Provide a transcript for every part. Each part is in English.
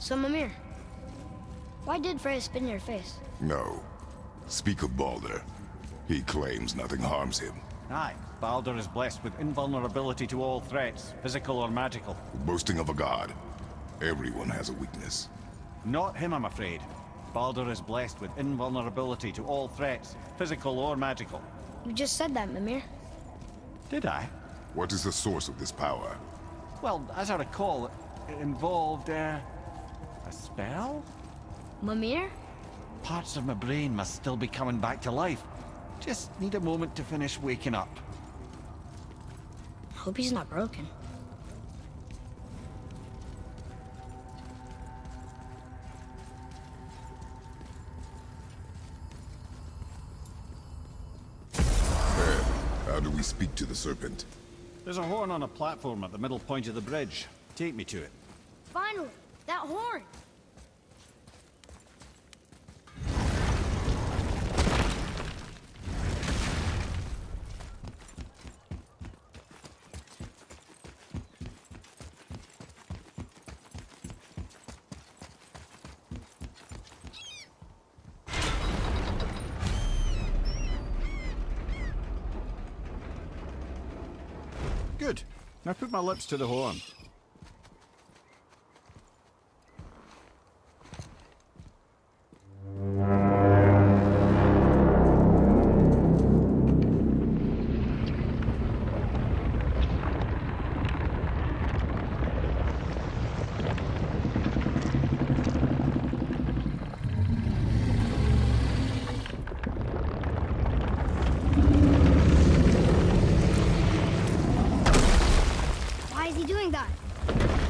So, Mimir, why did Freya spit in your face? No. Speak of Baldur. He claims nothing harms him. Aye, Baldur is blessed with invulnerability to all threats, physical or magical. Boasting of a god. Everyone has a weakness. Not him, I'm afraid. Baldur is blessed with invulnerability to all threats, physical or magical. You just said that, Mimir. Did I? What is the source of this power? Well, as I recall, it involved, a spell? Mimir? Parts of my brain must still be coming back to life. Just need a moment to finish waking up. Hope he's not broken. How do we speak to the serpent? There's a horn on a platform at the middle point of the bridge. Take me to it. Finally! That horn! Good. Now put my lips to the horn. Why is he doing that?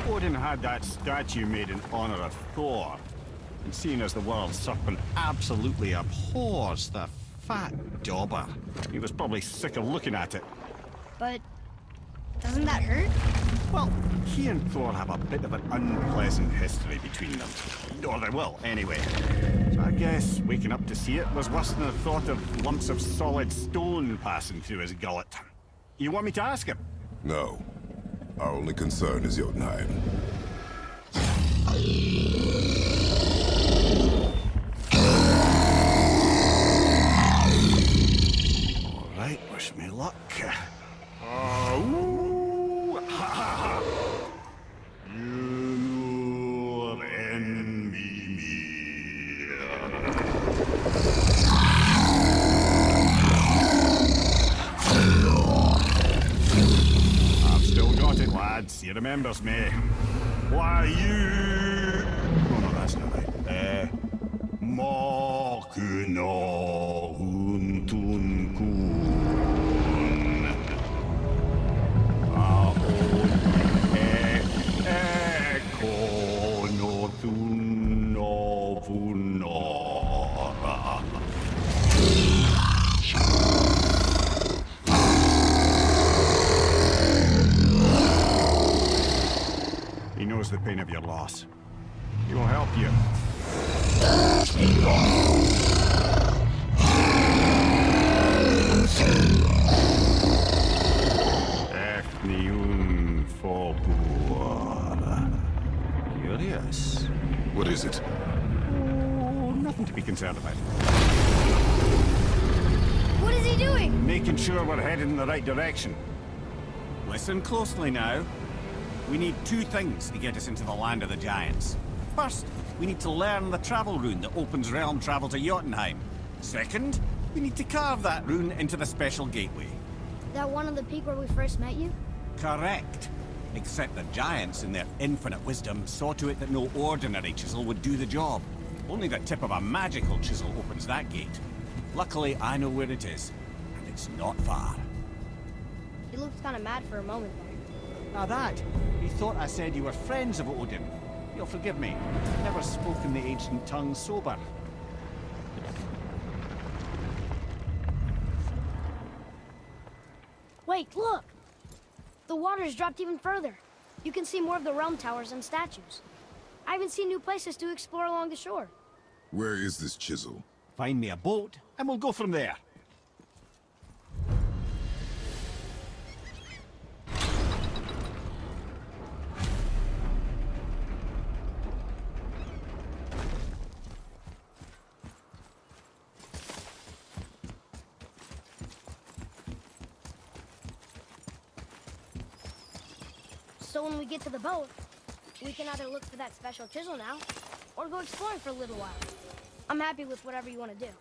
Odin had that statue made in honor of Thor. And seeing as the world serpent absolutely abhors the fat dauber, he was probably sick of looking at it. But doesn't that hurt? Well, he and Thor have a bit of an unpleasant history between them. Or they will, anyway. So I guess waking up to see it was worse than the thought of lumps of solid stone passing through his gullet. You want me to ask him? No. Our only concern is Jotunheim. All right, wish me luck. Ooh, ha, ha, ha. You're enemy me. I've still got it, lads. He remembers me. Why you? Oh no, that's not right. Makuna huntun kun. He knows the pain of your loss. He will help you. Efniun Fogur. Curious. What is it? Oh, nothing to be concerned about. What is he doing? Making sure we're headed in the right direction. Listen closely now. We need two things to get us into the land of the giants. First, we need to learn the travel rune that opens realm travel to Jotunheim. Second, we need to carve that rune into the special gateway. That one on the peak where we first met you? Correct. Except the giants, in their infinite wisdom, saw to it that no ordinary chisel would do the job. Only the tip of a magical chisel opens that gate. Luckily, I know where it is, and it's not far. He looked kind of mad for a moment there. Now that, he thought I said you were friends of Odin. You'll forgive me. Never spoken the ancient tongue sober. Wait, look! The water's dropped even further. You can see more of the realm towers and statues. I even see new places to explore along the shore. Where is this chisel? Find me a boat, and we'll go from there. So when we get to the boat, we can either look for that special chisel now, or go exploring for a little while. I'm happy with whatever you want to do.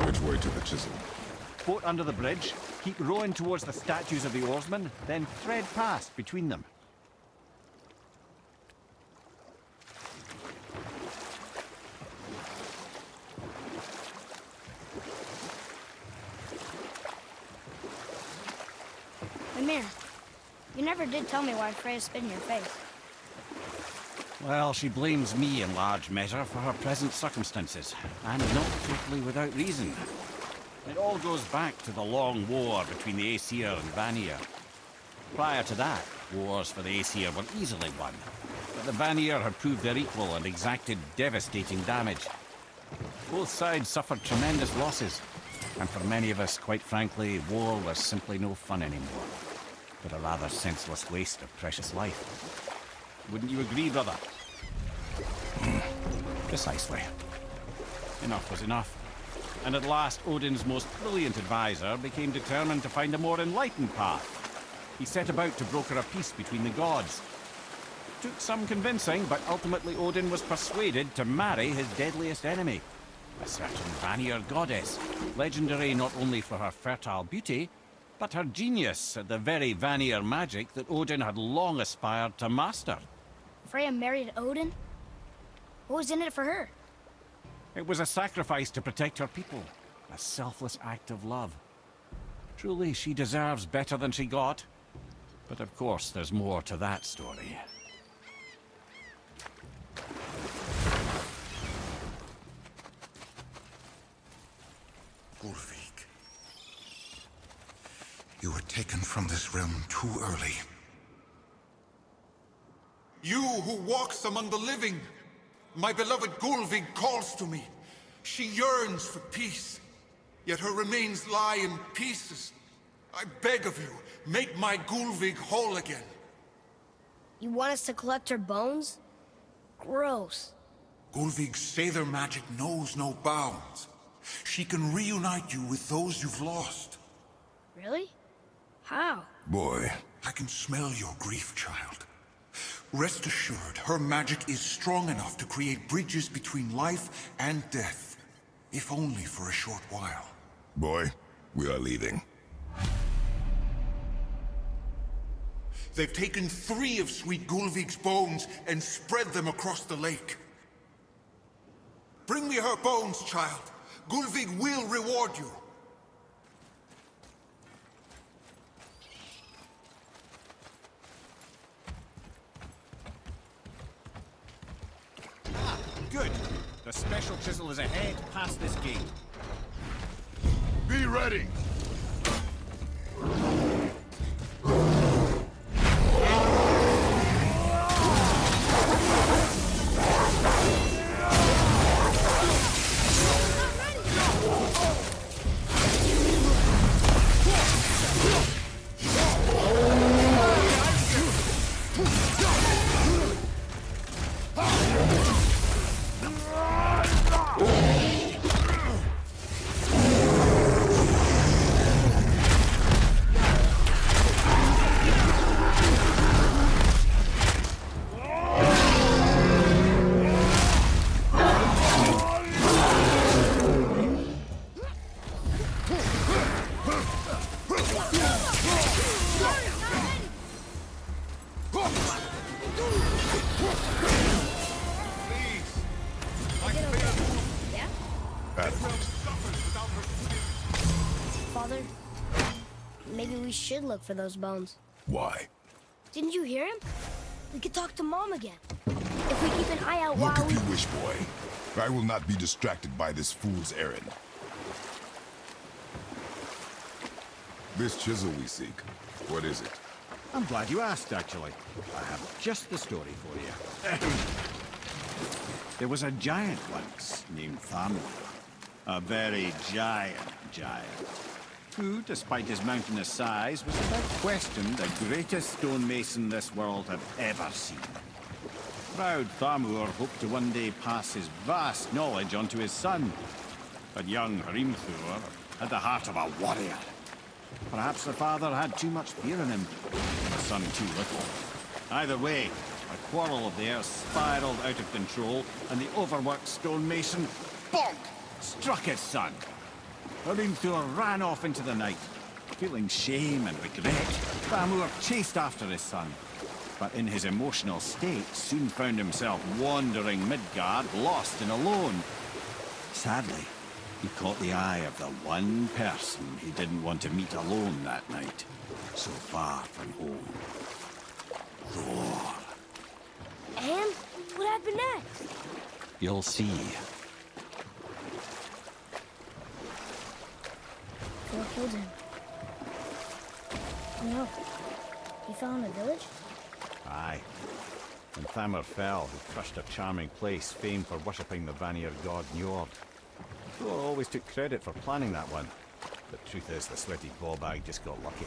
Which way to the chisel? Boat under the bridge, keep rowing towards the statues of the oarsmen, then thread past between them. Amir, you never did tell me why Freya spit in your face. Well, she blames me in large measure for her present circumstances, and not totally without reason. It all goes back to the long war between the Aesir and Vanir. Prior to that, wars for the Aesir were easily won, but the Vanir had proved their equal and exacted devastating damage. Both sides suffered tremendous losses, and for many of us, quite frankly, war was simply no fun anymore, but a rather senseless waste of precious life. Wouldn't you agree, brother? Precisely. Enough was enough. And at last, Odin's most brilliant advisor became determined to find a more enlightened path. He set about to broker a peace between the gods. It took some convincing, but ultimately Odin was persuaded to marry his deadliest enemy, a certain Vanir goddess, legendary not only for her fertile beauty, but her genius at the very Vanir magic that Odin had long aspired to master. Freya married Odin? What was in it for her? It was a sacrifice to protect her people, a selfless act of love. Truly, she deserves better than she got. But of course, there's more to that story. Ulvik, you were taken from this realm too early. You who walks among the living, my beloved Gulvig calls to me. She yearns for peace, yet her remains lie in pieces. I beg of you, make my Gulvig whole again. You want us to collect her bones? Gross. Gulvig's Seidr magic knows no bounds. She can reunite you with those you've lost. Really? How? Boy. I can smell your grief, child. Rest assured, her magic is strong enough to create bridges between life and death, if only for a short while. Boy, we are leaving. They've taken 3 of Sweet Gulvig's bones and spread them across the lake. Bring me her bones, child. Gulvig will reward you. Good. The special chisel is ahead, past this gate. Be ready! Father, maybe we should look for those bones. Why? Didn't you hear him? We could talk to Mom again. If we keep an eye out Look while if you wish, boy. I will not be distracted by this fool's errand. This chisel we seek, what is it? I'm glad you asked, actually. I have just the story for you. There was a giant once named Thamur. A very giant, who, despite his mountainous size, was without question the greatest stonemason this world had ever seen. proud Thamur hoped to one day pass his vast knowledge on to his son. But young Hrimthur had the heart of a warrior. Perhaps the father had too much fear in him, and the son too little. Either way, a quarrel of theirs spiraled out of control, and the overworked stonemason, bonk, struck his son. Hrimthur ran off into the night. Feeling shame and regret, Thamur chased after his son, but in his emotional state soon found himself wandering Midgard, lost and alone. Sadly, he caught the eye of the one person he didn't want to meet alone that night, so far from home. Thor. And what happened next? You'll see. Thor killed him. Oh no. He fell in the village? Aye. When Thamur fell, he crushed a charming place famed for worshipping the Vanir god Njord. Thor always took credit for planning that one. The truth is, the sweaty ballbag just got lucky.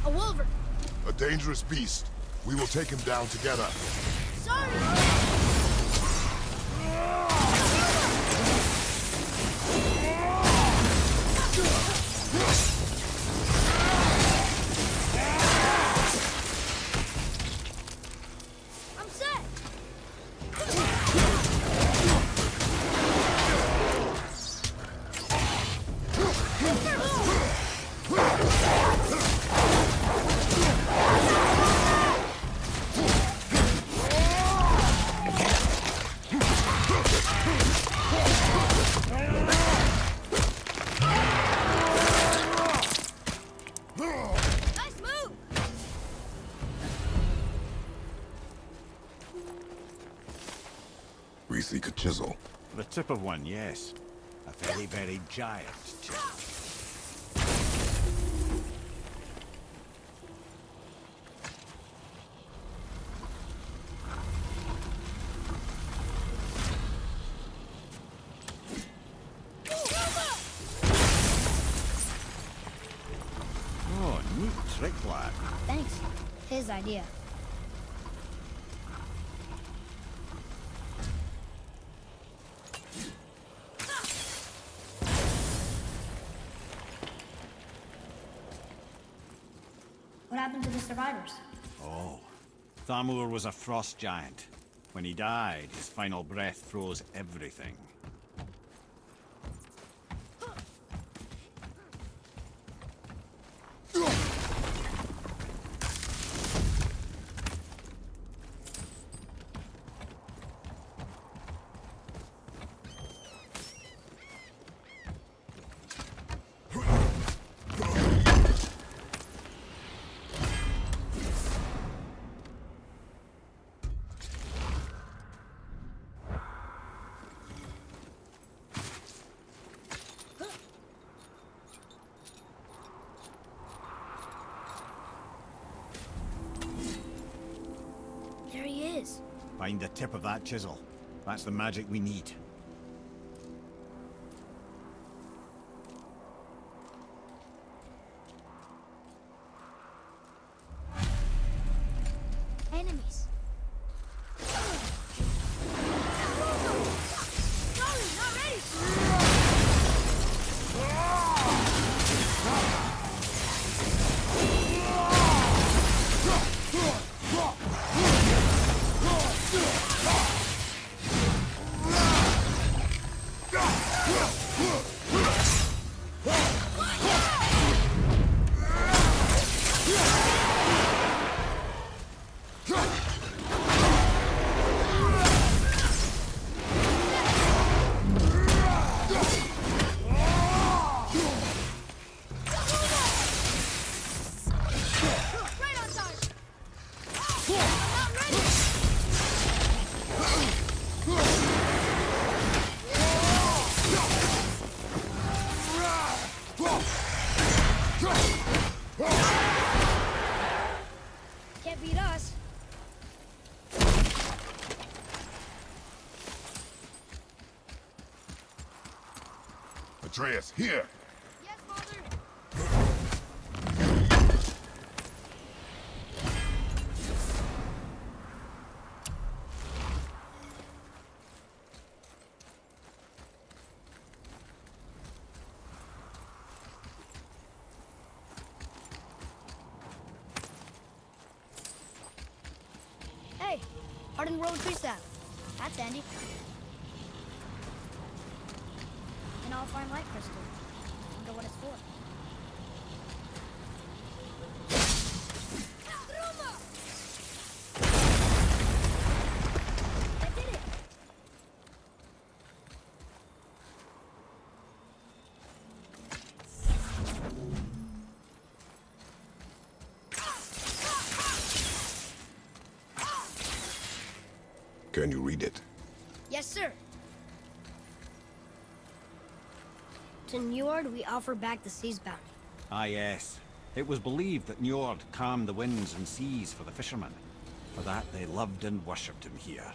A wolver! A dangerous beast. We will take him down together. Sorry! I'm set! Nice move! We seek a chisel. The tip of one, yes. A very, very giant chisel. Oh, neat trick, lad. Thanks. His idea. What happened to the survivors? Oh, Thamur was a frost giant. When he died, his final breath froze everything. There he is. Find the tip of that chisel. That's the magic we need. Enemies. Sorry, not ready! Right on time! I'm not ready! Atreus, here! Yes, Father! Hey, hardened road tree sap. That's handy. And I'll find light crystal. Wonder what it's for. I did it! Can you read it? Yes, sir. To Njord, we offer back the sea's bounty. Ah, yes. It was believed that Njord calmed the winds and seas for the fishermen. For that, they loved and worshipped him here.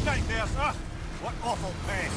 Nightmares, huh? What awful pest!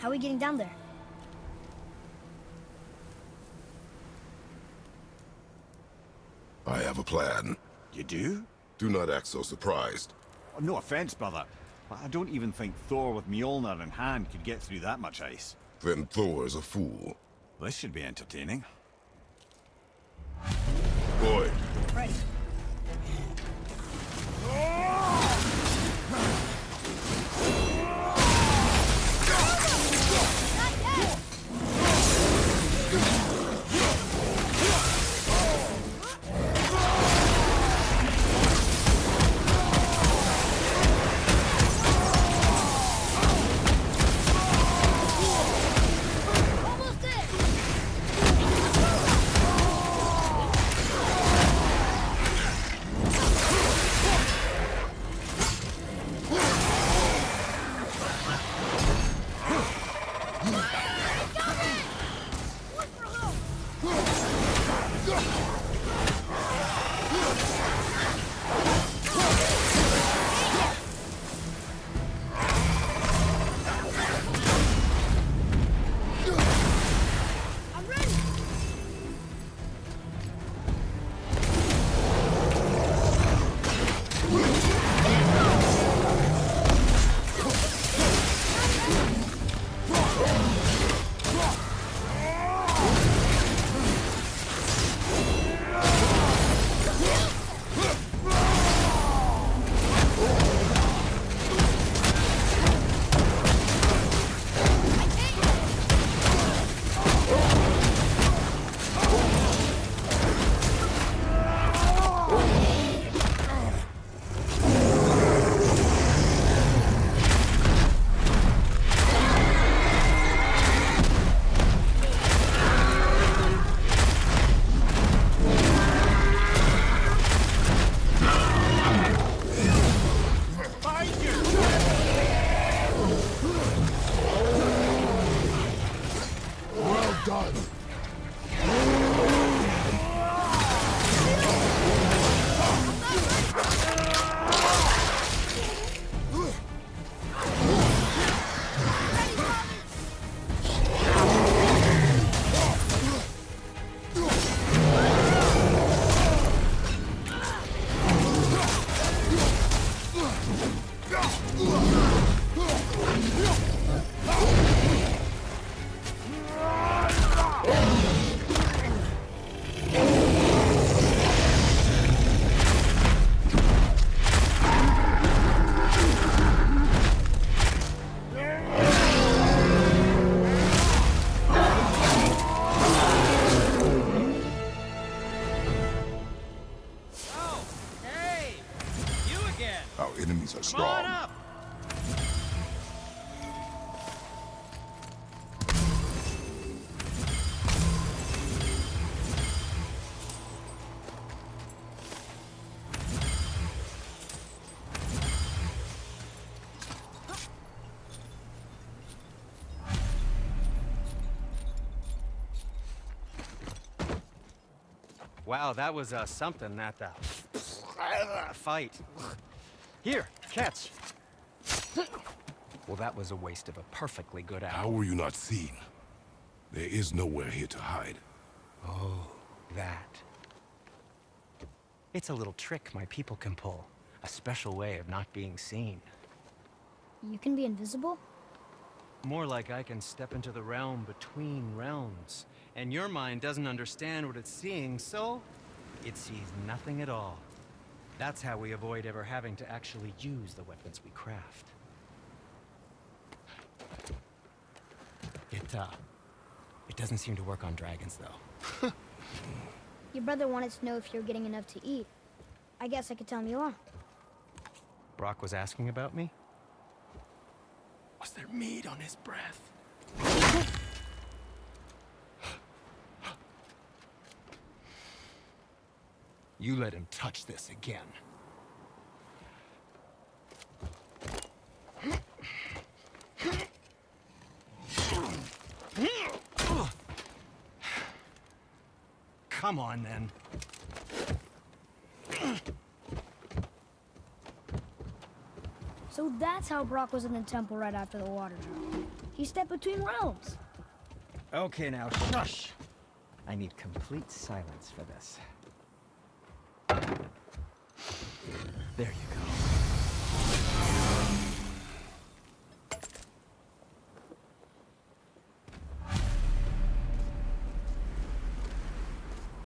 How are we getting down there? I have a plan. You do? Do not act so surprised. Oh, no offense, brother, but I don't even think Thor with Mjolnir in hand could get through that much ice. Then Thor's a fool. This should be entertaining. Boy, Ready. Almost there. I'm ready. well done. Hey! You again! Our enemies are Come strong. on up! Wow, that was something, that fight. Here, catch. Well, that was a waste of a perfectly good How hour. were you not seen? There is nowhere here to hide. Oh, that. It's a little trick my people can pull. A special way of not being seen. You can be invisible? More like I can step into the realm between realms. And your mind doesn't understand what it's seeing, so it sees nothing at all. That's how we avoid ever having to actually use the weapons we craft. It doesn't seem to work on dragons, though. Your brother wanted to know if you're getting enough to eat. I guess I could tell him you are. Brock was asking about me? Was there meat on his breath? You let him touch this again. Come on, then. So that's how Brock was in the temple right after the water drop. He stepped between realms. Okay, now shush! I need complete silence for this. There you go.